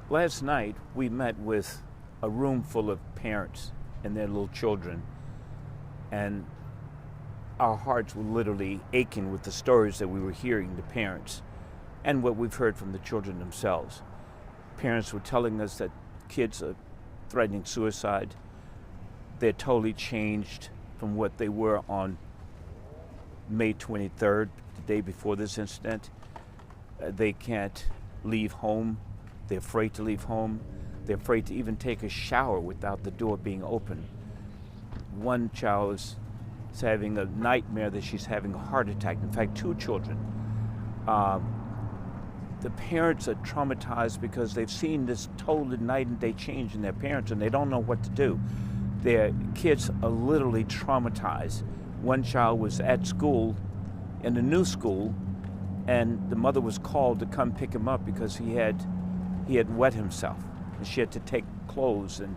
Last night, we met with a room full of parents and their little children, and our hearts were literally aching with the stories that we were hearing, the parents, and what we've heard from the children themselves. Parents were telling us that kids are threatening suicide. They're totally changed from what they were on May 23rd, the day before this incident. They can't leave home. They're afraid to leave home. They're afraid to even take a shower without the door being open. One child is having a nightmare that she's having a heart attack. In fact, two children. The parents are traumatized because they've seen this total night and day change in their parents, and they don't know what to do. Their kids are literally traumatized. One child was at school, in a new school, and the mother was called to come pick him up because he had wet himself. And she had to take clothes and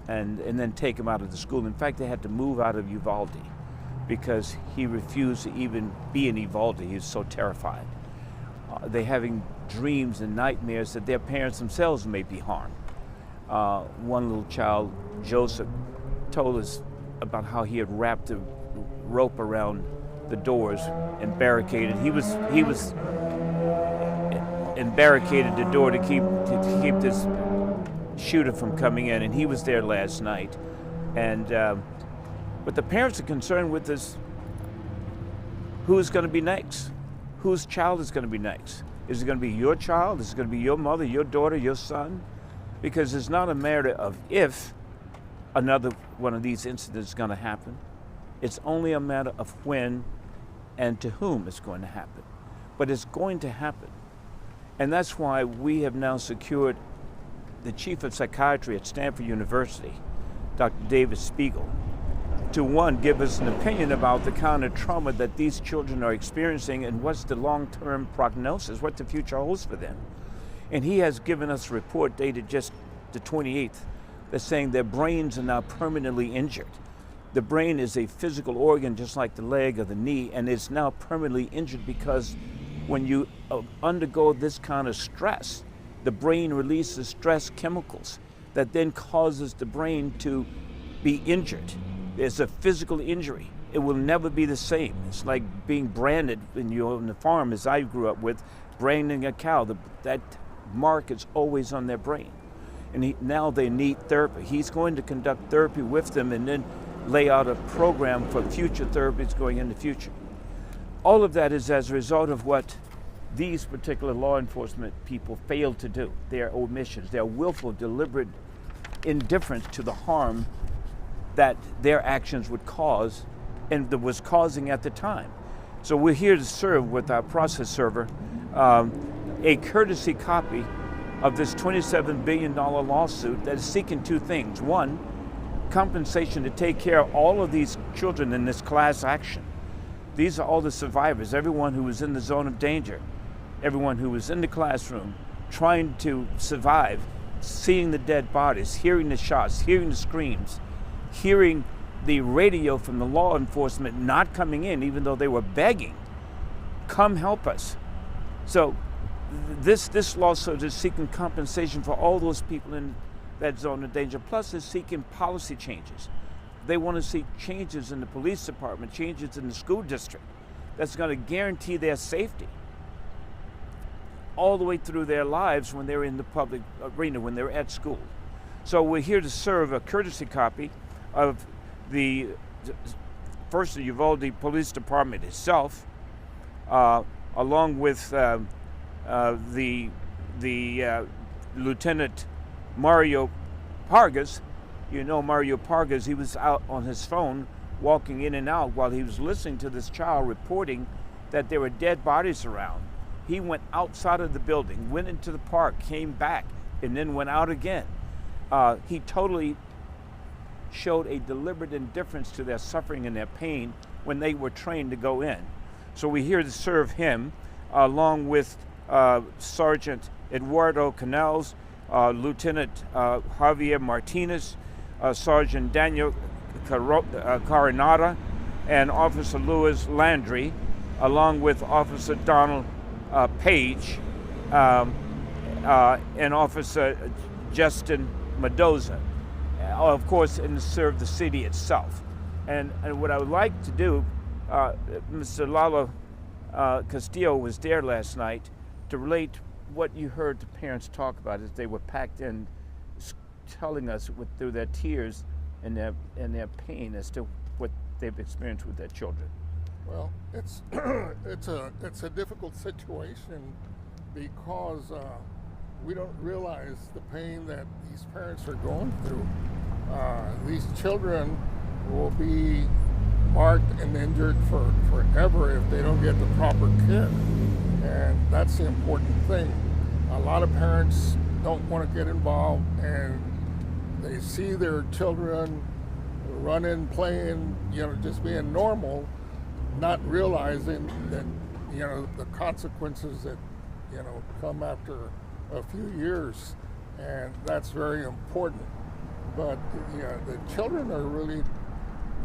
then take him out of the school. In fact, they had to move out of Uvalde because he refused to even be in Uvalde. He was so terrified. They're having dreams and nightmares that their parents themselves may be harmed. One little child, Joseph, told us about how he had wrapped a rope around the doors and barricaded. He was and barricaded the door to keep this shooter from coming in, and he was there last night. And what the parents are concerned with is who is going to be next? Whose child is going to be next? Is it going to be your child? Is it going to be your mother, your daughter, your son? Because it's not a matter of if another one of these incidents is going to happen. It's only a matter of when and to whom it's going to happen. But it's going to happen. And that's why we have now secured the chief of psychiatry at Stanford University, Dr. David Spiegel, to one, give us an opinion about the kind of trauma that these children are experiencing and what's the long-term prognosis, what the future holds for them. And he has given us a report dated just the 28th that's saying their brains are now permanently injured. The brain is a physical organ just like the leg or the knee, and it's now permanently injured because when you undergo this kind of stress, the brain releases stress chemicals that then causes the brain to be injured. It's a physical injury. It will never be the same. It's like being branded when you're on the farm, as I grew up with, branding a cow. That mark is always on their brain. And now they need therapy. He's going to conduct therapy with them and then lay out a program for future therapies going in the future. All of that is as a result of what these particular law enforcement people failed to do, their omissions, their willful, deliberate indifference to the harm that their actions would cause and that was causing at the time. So we're here to serve with our process server a courtesy copy of this $27 billion lawsuit that is seeking two things. One, compensation to take care of all of these children in this class action. These are all the survivors, everyone who was in the zone of danger, everyone who was in the classroom trying to survive, seeing the dead bodies, hearing the shots, hearing the screams, hearing the radio from the law enforcement not coming in, even though they were begging, come help us. So this lawsuit is seeking compensation for all those people in that zone of danger, plus is seeking policy changes. They want to see changes in the police department, changes in the school district that's going to guarantee their safety all the way through their lives when they're in the public arena, when they're at school. So we're here to serve a courtesy copy of the first the Uvalde Police Department itself, along with the Lieutenant Mario Pargas. You know Mario Pargas, he was out on his phone walking in and out while he was listening to this child reporting that there were dead bodies around. He went outside of the building, went into the park, came back, and then went out again. He totally showed a deliberate indifference to their suffering and their pain when they were trained to go in. So we're here to serve him, along with Sergeant Eduardo Canales, Lieutenant Javier Martinez, Sergeant Daniel Carinata, and Officer Louis Landry, along with Officer Donald Page, and Officer Justin Mendoza, of course, and serve the city itself. And what I would like to do, Mr. Lalo Castillo was there last night to relate what you heard the parents talk about as they were packed in, telling us through their tears and their pain as to what they've experienced with their children. Well, it's it's a difficult situation because we don't realize the pain that these parents are going through. These children will be marked and injured forever if they don't get the proper care, and that's the important thing. A lot of parents don't want to get involved, and they see their children running, playing, just being normal, not realizing that, the consequences that, come after a few years, and that's very important. But the children are really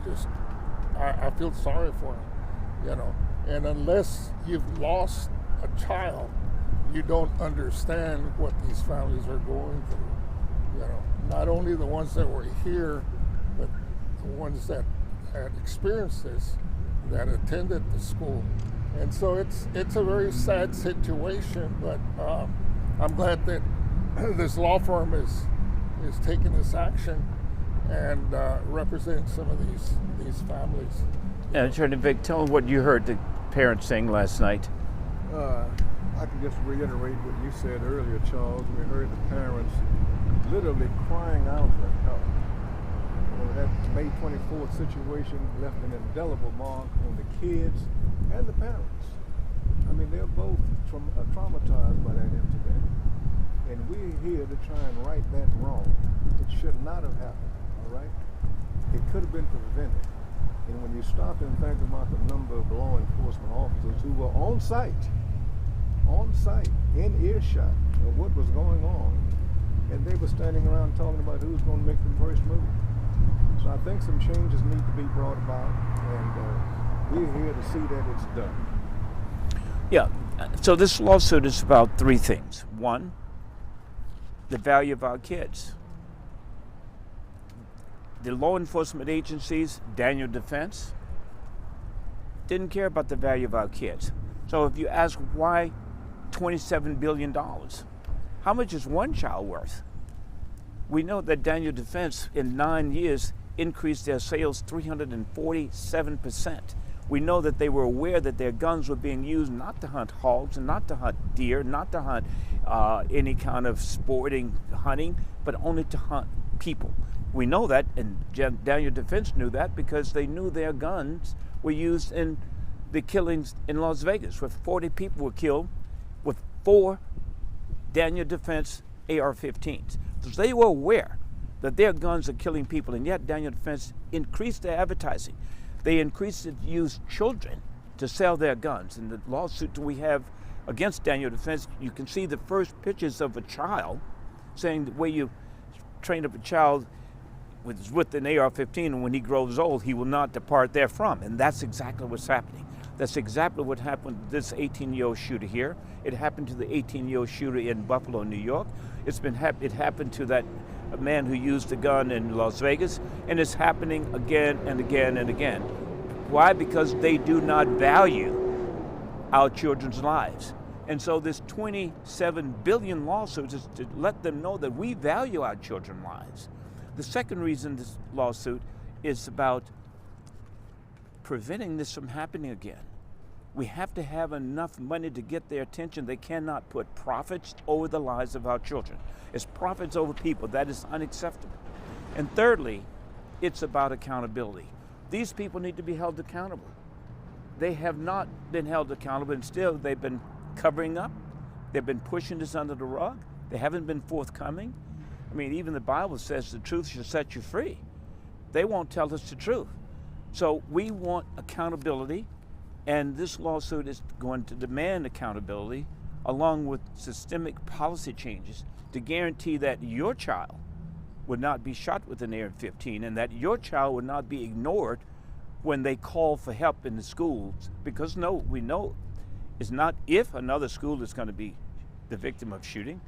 just, I feel sorry for them, and unless you've lost a child, you don't understand what these families are going through, not only the ones that were here, but the ones that had experienced this, that attended the school. And so it's a very sad situation, but I'm glad that this law firm is taking this action and representing some of these families. And Attorney Vic, tell them what you heard the parents saying last night. I can just reiterate what you said earlier, Charles. We heard the parents literally crying out for help. That May 24th situation left an indelible mark on the kids and the parents. I mean, they're both traumatized by that incident, and we're here to try and right that wrong. It should not have happened, all right? It could have been prevented. And when you stop and think about the number of law enforcement officers who were on site, in earshot of what was going on, and they were standing around talking about who's going to make the first move. So I think some changes need to be brought about, and we're here to see that it's done. Yeah, so this lawsuit is about three things. One, the value of our kids. The law enforcement agencies, Daniel Defense, didn't care about the value of our kids. So if you ask why $27 billion, how much is one child worth? We know that Daniel Defense in 9 years increased their sales 347%. We know that they were aware that their guns were being used not to hunt hogs and not to hunt deer, not to hunt any kind of sporting hunting, but only to hunt people. We know that, and Daniel Defense knew that because they knew their guns were used in the killings in Las Vegas, where 40 people were killed with 4 Daniel Defense AR-15s. So they were aware that their guns are killing people, and yet Daniel Defense increased their advertising. They increased it to use children to sell their guns. In the lawsuit we have against Daniel Defense, you can see the first pictures of a child saying the way you train up a child with an AR-15, and when he grows old, he will not depart therefrom. And that's exactly what's happening. That's exactly what happened to this 18-year-old shooter here. It happened to the 18-year-old shooter in Buffalo, New York. It happened to that man who used the gun in Las Vegas, and it's happening again and again and again. Why? Because they do not value our children's lives. And so this 27 billion lawsuits is to let them know that we value our children's lives. The second reason this lawsuit is about preventing this from happening again. We have to have enough money to get their attention. They cannot put profits over the lives of our children. It's profits over people. That is unacceptable. And thirdly, it's about accountability. These people need to be held accountable. They have not been held accountable, and still they've been covering up. They've been pushing this under the rug. They haven't been forthcoming. I mean, even the Bible says the truth shall set you free. They won't tell us the truth. So we want accountability, and this lawsuit is going to demand accountability along with systemic policy changes to guarantee that your child would not be shot with an AR-15 and that your child would not be ignored when they call for help in the schools. Because we know it's not if another school is going to be the victim of shooting.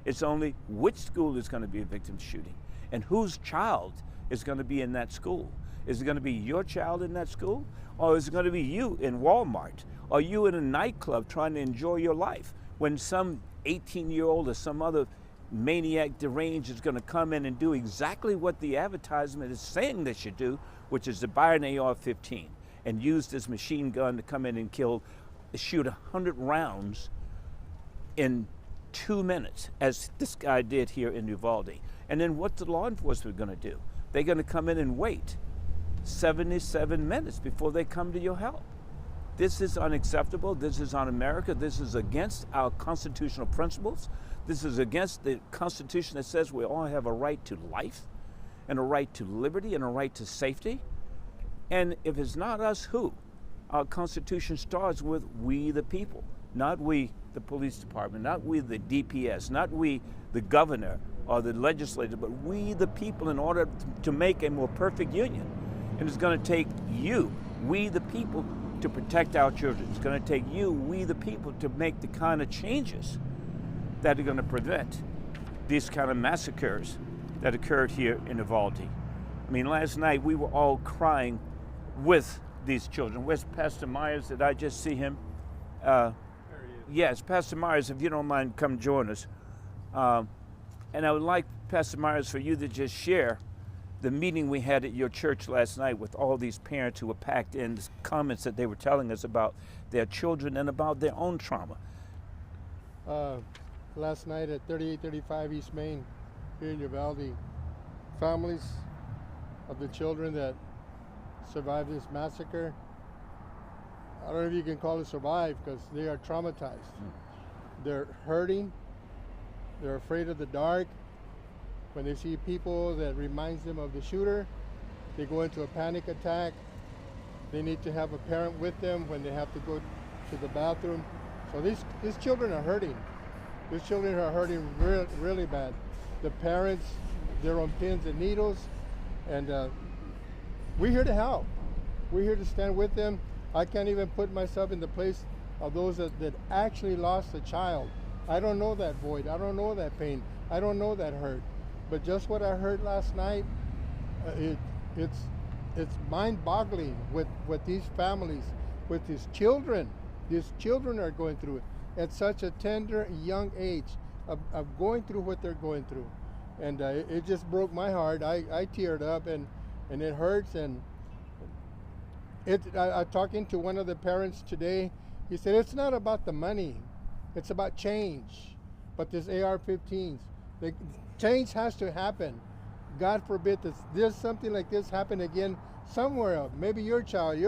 It's only which school is going to be a victim of shooting and whose child is going to be in that school. Is it going to be your child in that school? Or is it going to be you in Walmart? Or you in a nightclub trying to enjoy your life when some 18-year-old or some other maniac deranged is going to come in and do exactly what the advertisement is saying they should do, which is to buy an AR-15 and use this machine gun to come in and shoot 100 rounds in 2 minutes, as this guy did here in Uvalde. And then what's the law enforcement going to do? They're going to come in and wait 77 minutes before they come to your help. This is unacceptable. This is un-America. This is against our constitutional principles. This is against the Constitution that says we all have a right to life and a right to liberty and a right to safety. And if it's not us, who? Our Constitution starts with we the people, not we the police department, not we the DPS, not we the governor or the legislature, but we the people in order to make a more perfect union. And it's going to take you, we the people, to protect our children. It's going to take you, we the people, to make the kind of changes that are going to prevent these kind of massacres that occurred here in Uvalde. I mean, last night we were all crying with these children. Where's Pastor Myers? Did I just see him? Yes, Pastor Myers, if you don't mind, come join us. And I would like, Pastor Myers, for you to just share the meeting we had at your church last night with all these parents who were packed in, the comments that they were telling us about their children and about their own trauma. Last night at 3835 East Main here in Uvalde, families of the children that survived this massacre, I don't know if you can call it survive, because they are traumatized. They're hurting, they're afraid of the dark. When they see people that reminds them of the shooter, they go into a panic attack. They need to have a parent with them when they have to go to the bathroom. So these children are hurting. These children are hurting really bad. The parents, they're on pins and needles, and we're here to help. We're here to stand with them. I can't even put myself in the place of those that actually lost a child. I don't know that void. I don't know that pain. I don't know that hurt. But just what I heard last night, it's mind-boggling with these families, with these children. These children are going through it at such a tender, young age of going through what they're going through. And it just broke my heart. I teared up, and it hurts. And I talking to one of the parents today. He said, it's not about the money. It's about change. But this AR-15s, change has to happen. God forbid that there's something like this happen again somewhere else. Maybe your child,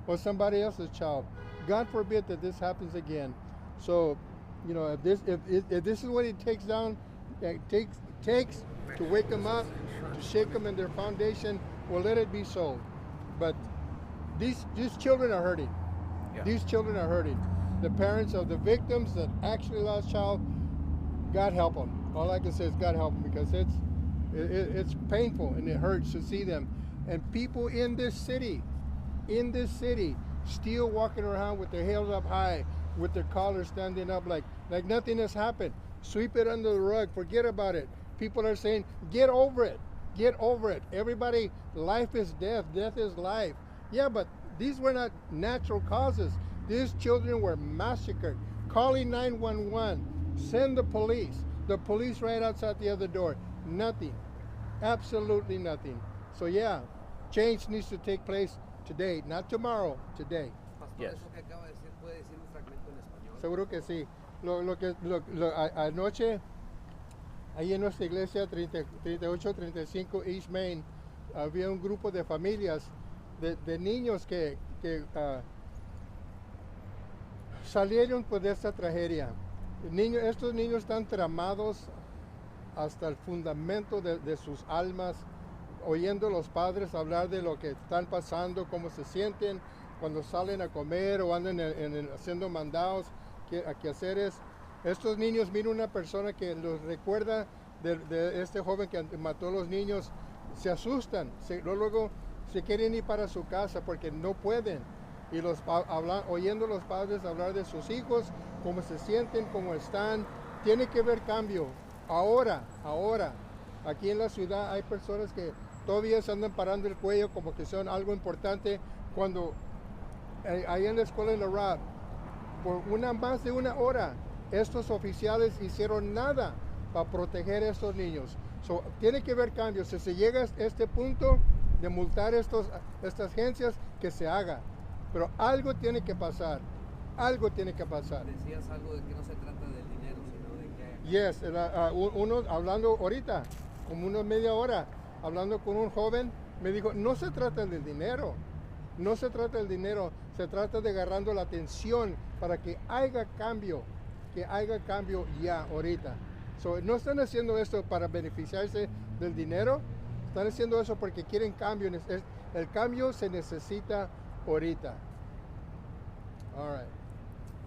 or somebody else's child. God forbid that this happens again. So, you know, if this is what it takes to wake them up, to shake them in their foundation, well, let it be so. But these children are hurting. Yeah. These children are hurting. The parents of the victims that actually lost child, God help them. All I can say is God help them, because it's painful and it hurts to see them. And people in this city, still walking around with their heads up high, with their collars standing up like nothing has happened. Sweep it under the rug, forget about it. People are saying, get over it, get over it. Everybody, life is death, death is life. Yeah, but these were not natural causes. These children were massacred. Calling 911, send the police. The police right outside the other door. Nothing, absolutely nothing. So yeah, change needs to take place today, not tomorrow, today. Yes. Seguro que sí. Anoche, ahí en nuestra iglesia 3835 East Main, había un grupo de familias de niños que salieron pues, de esta tragedia. Estos niños están tramados hasta el fundamento de sus almas, oyendo a los padres hablar de lo que están pasando, cómo se sienten cuando salen a comer o andan haciendo mandados, quehaceres. Estos niños, mira una persona que los recuerda de este joven que mató a los niños, se asustan, luego se quieren ir para su casa porque no pueden. Y oyendo a los padres hablar de sus hijos, cómo se sienten, cómo están, tiene que haber cambio. Ahora, aquí en la ciudad hay personas que todavía se andan parando el cuello como que son algo importante, cuando ahí en la escuela de la RAB, por más de una hora, estos oficiales hicieron nada para proteger a estos niños. Tiene que haber cambios. Si se llega a este punto de multar estas agencias, que se haga. Pero algo tiene que pasar. Algo tiene que pasar. Decías algo de que no se trata del dinero, sino de que... Yes, uno hablando ahorita, como una media hora, hablando con un joven, me dijo, no se trata del dinero. No se trata del dinero, se trata de agarrando la atención para que haya cambio ya ahorita. No están haciendo esto para beneficiarse del dinero, están haciendo eso porque quieren cambio. El cambio se necesita ahorita. All right.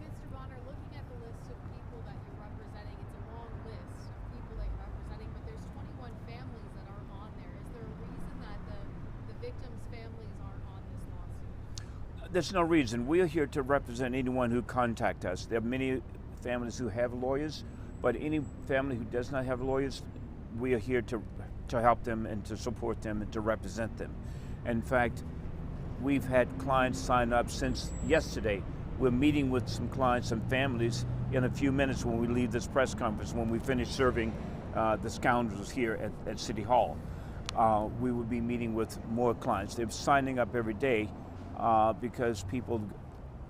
Mr. Bonner, looking at the list of people that you're representing, it's a long list of people that you're representing, but there's 21 families that aren't on there. Is there a reason that the victims' families aren't on this lawsuit? There's no reason. We're here to represent anyone who contact us. There are many families who have lawyers, but any family who does not have lawyers, we are here to help them and to support them and to represent them. In fact, we've had clients sign up since yesterday. We're meeting with some clients and families in a few minutes when we leave this press conference, when we finish serving the scoundrels here at City Hall. We will be meeting with more clients. They're signing up every day because people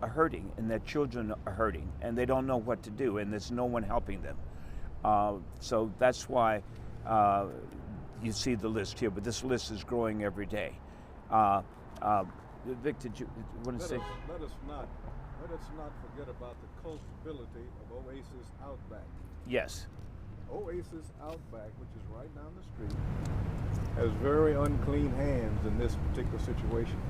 are hurting and their children are hurting and they don't know what to do and there's no one helping them. So that's why you see the list here, but this list is growing every day. Vic, did you want to say? Let us not forget about the culpability of Oasis Outback. Yes. Oasis Outback, which is right down the street, has very unclean hands in this particular situation.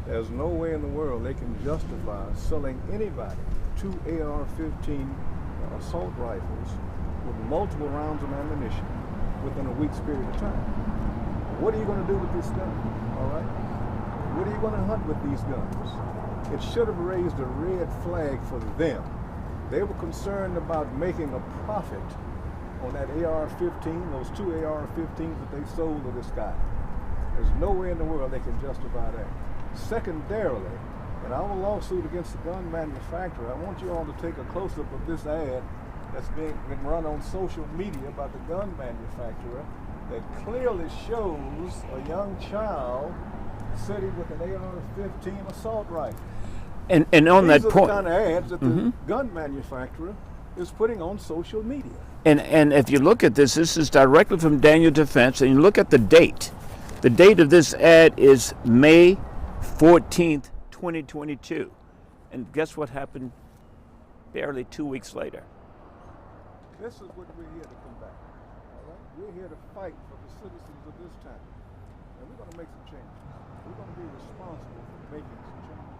There's no way in the world they can justify selling anybody 2 AR-15 assault rifles with multiple rounds of ammunition within a week's period of time. What are you going to do with this gun? All right? What are you going to hunt with these guns? It should have raised a red flag for them. They were concerned about making a profit on that AR-15, those 2 AR-15s that they sold to this guy. There's no way in the world they can justify that. Secondarily, in our lawsuit against the gun manufacturer, I want you all to take a close-up of this ad that's been run on social media about the gun manufacturer that clearly shows a young child sitting with an AR-15 assault rifle. And on These that are point, the kind of ads that the gun manufacturer is putting on social media. and if you look at this is directly from Daniel Defense, and you look at the date. The date of this ad is May 14th, 2022. And guess what happened barely 2 weeks later? This is what we're here to combat. All right? We're here to fight for the citizens of this town. And we're going to make some changes. We're going to be responsible for making some changes.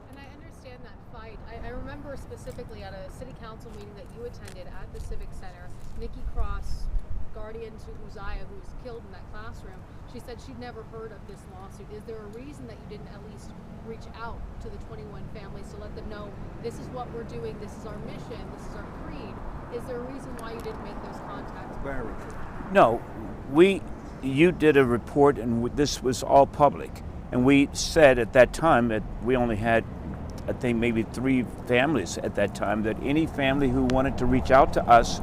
And I understand that fight. I remember specifically at a city council meeting that you attended at the Civic Center, Nikki Cross, guardian to Uzziah, who was killed in that classroom, she said she'd never heard of this lawsuit. Is there a reason that you didn't at least reach out to the 21 families to let them know this is what we're doing, this is our mission, this is our creed? Is there a reason why you didn't make those contacts? Very true. No, you did a report, and this was all public. And we said at that time that we only had, I think, maybe 3 families at that time, that any family who wanted to reach out to us,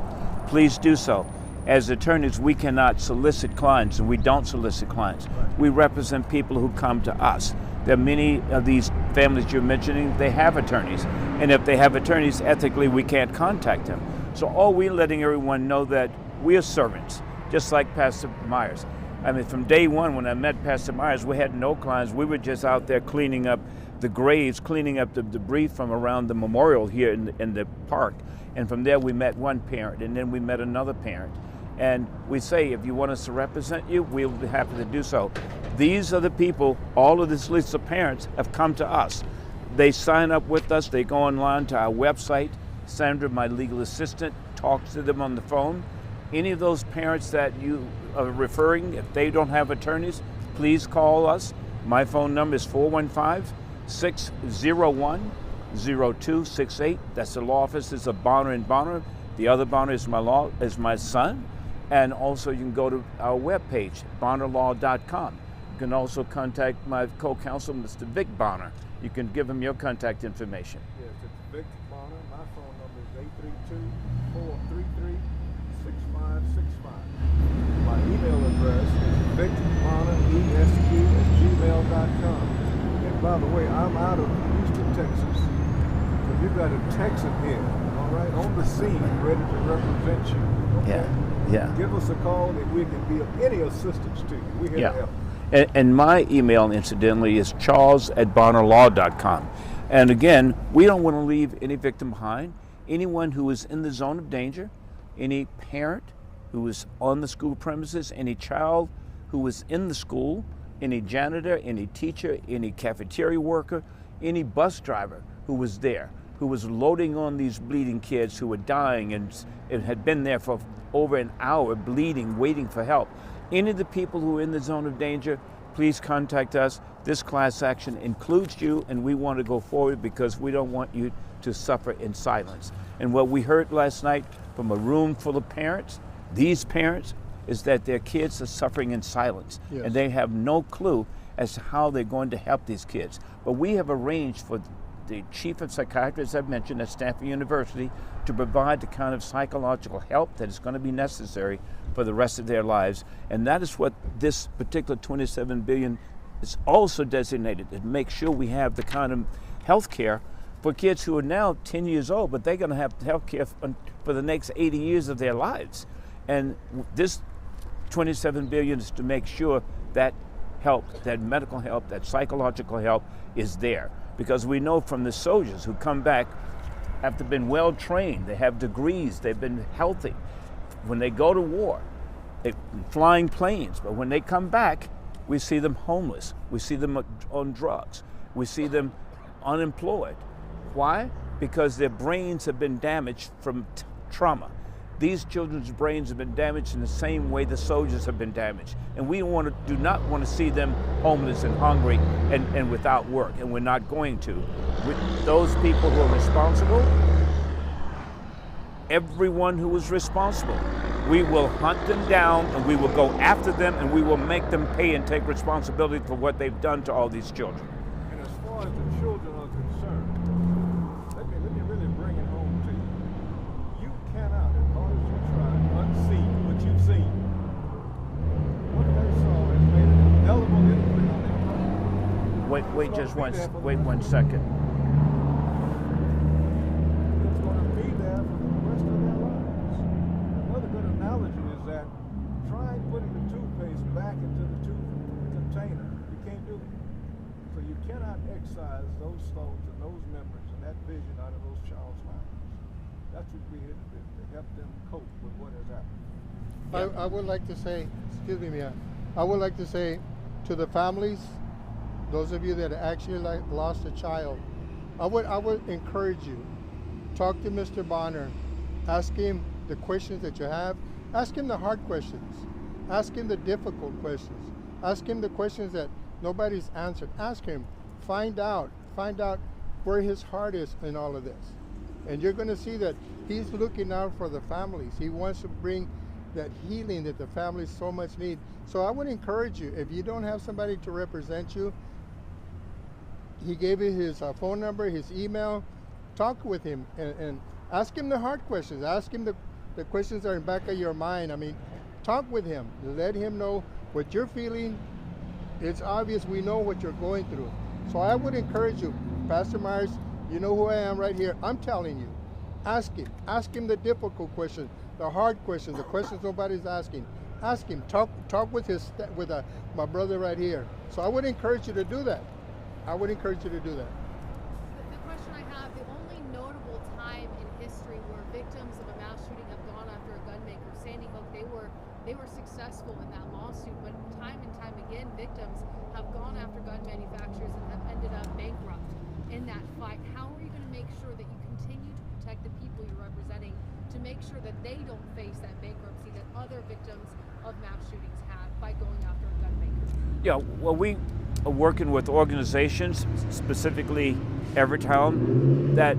please do so. As attorneys, we cannot solicit clients, and we don't solicit clients. We represent people who come to us. There are many of these families you're mentioning, they have attorneys. And if they have attorneys, ethically, we can't contact them. So all we're letting everyone know that we are servants, just like Pastor Myers. I mean, from day one, when I met Pastor Myers, we had no clients. We were just out there cleaning up the graves, cleaning up the debris from around the memorial here in the park. And from there, we met one parent, and then we met another parent. And we say, if you want us to represent you, we'll be happy to do so. These are the people, all of this list of parents have come to us. They sign up with us, they go online to our website. Sandra, my legal assistant, talks to them on the phone. Any of those parents that you are referring, if they don't have attorneys, please call us. My phone number is 415-601-0268. That's the law offices of Bonner & Bonner. The other Bonner is my son, and also you can go to our webpage, bonnerlaw.com. You can also contact my co-counsel, Mr. Vic Bonner. You can give him your contact information. Yes, it's Vic Bonner. My phone number is 832-433-6565. My email address is vicbonneresq@gmail.com. And by the way, I'm out of Houston, Texas. So you've got a Texan here, all right, on the scene, ready to represent you. Okay? Yeah. Give us a call and we can be of any assistance to you. We're here to help. And my email, incidentally, is charles@bonnerlaw.com. And again, we don't want to leave any victim behind. Anyone who is in the zone of danger, any parent who is on the school premises, any child who is in the school, any janitor, any teacher, any cafeteria worker, any bus driver who was there, who was loading on these bleeding kids who were dying and had been there for over an hour bleeding, waiting for help. Any of the people who are in the zone of danger, please contact us. This class action includes you, and we want to go forward because we don't want you to suffer in silence. And what we heard last night from a room full of parents, these parents, is that their kids are suffering in silence. Yes. And they have no clue as to how they're going to help these kids. But we have arranged for the chief of psychiatrists I've mentioned at Stanford University to provide the kind of psychological help that is going to be necessary for the rest of their lives. And that is what this particular $27 billion is also designated, to make sure we have the kind of health care for kids who are now 10 years old, but they're going to have health care for the next 80 years of their lives. And this $27 billion is to make sure that help, that medical help, that psychological help is there. Because we know from the soldiers who come back after being well trained, they have degrees, they've been healthy. When they go to war, flying planes, but when they come back, we see them homeless, we see them on drugs, we see them unemployed. Why? Because their brains have been damaged from trauma. These children's brains have been damaged in the same way the soldiers have been damaged. And we do not want to see them homeless and hungry and without work, and we're not going to. With those people who are responsible, everyone who is responsible, we will hunt them down and we will go after them and we will make them pay and take responsibility for what they've done to all these children. And as far as the children are concerned, let me really bring it home to you. You cannot, as hard as you try, unsee what you've seen. What they saw has made an indelible imprint on their mind. Wait one second. It's going to be there for the rest of their lives. Another good analogy is that try putting the toothpaste back into the tooth container. You can't do it. So you cannot excise those thoughts and those memories and that vision out of those child's lives. That's what we're here to do, to help them cope with what has happened. I would like to say, excuse me, Mia, I would like to say to the families, those of you that actually lost a child, I would encourage you, talk to Mr. Bonner, ask him the questions that you have, ask him the hard questions, ask him the difficult questions, ask him the questions that nobody's answered. Ask him, find out where his heart is in all of this. And you're going to see that he's looking out for the families. He wants to bring that healing that the families so much need. So I would encourage you, if you don't have somebody to represent you, he gave you his phone number, his email, talk with him and ask him the hard questions. Ask him the questions that are in the back of your mind. I mean, talk with him. Let him know what you're feeling. It's obvious we know what you're going through. So I would encourage you, Pastor Myers, you know who I am right here. I'm telling you, ask him. Ask him the difficult questions, the hard questions, the questions nobody's asking. Ask him. Talk with my brother right here. So I would encourage you to do that. I would encourage you to do that. The question I have, the only notable time in history where victims of a mass shooting have gone after a gun maker, Sandy Hook, they were successful in that lawsuit, but time and time again, victims have gone after gun manufacturers and have ended up bankrupt in that fight. How are you going to make sure that you continue to protect the people you're representing, to make sure that they don't face that bankruptcy that other victims of mass shootings have by going after a gun maker? Yeah, well, we are working with organizations, specifically Evertown, that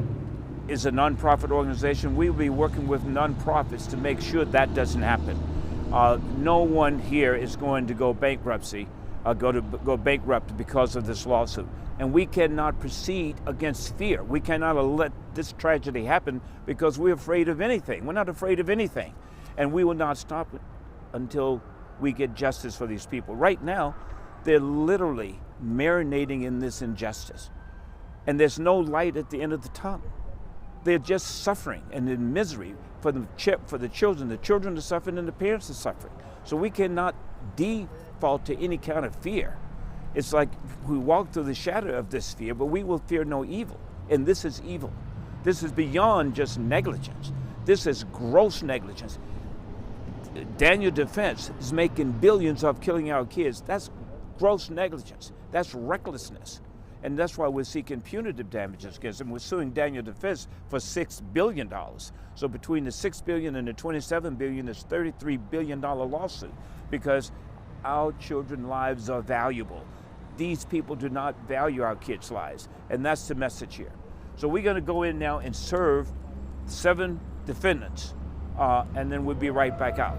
is a nonprofit organization. We will be working with nonprofits to make sure that doesn't happen. No one here is going to go go bankrupt because of this lawsuit. And we cannot proceed against fear. We cannot let this tragedy happen because we're afraid of anything. We're not afraid of anything. And we will not stop it until we get justice for these people. Right now, they're literally marinating in this injustice. And there's no light at the end of the tunnel. They're just suffering and in misery for the children. The children are suffering and the parents are suffering. So we cannot default to any kind of fear. It's like we walk through the shadow of this fear, but we will fear no evil. And this is evil. This is beyond just negligence. This is gross negligence. Daniel Defense is making billions off killing our kids. That's gross negligence. That's recklessness. And that's why we're seeking punitive damages against them. We're suing Daniel Defense for $6 billion. So between the $6 billion and the $27 billion, it's $33 billion lawsuit because our children's lives are valuable. These people do not value our kids' lives, and that's the message here. So we're going to go in now and serve 7 defendants, and then we'll be right back out.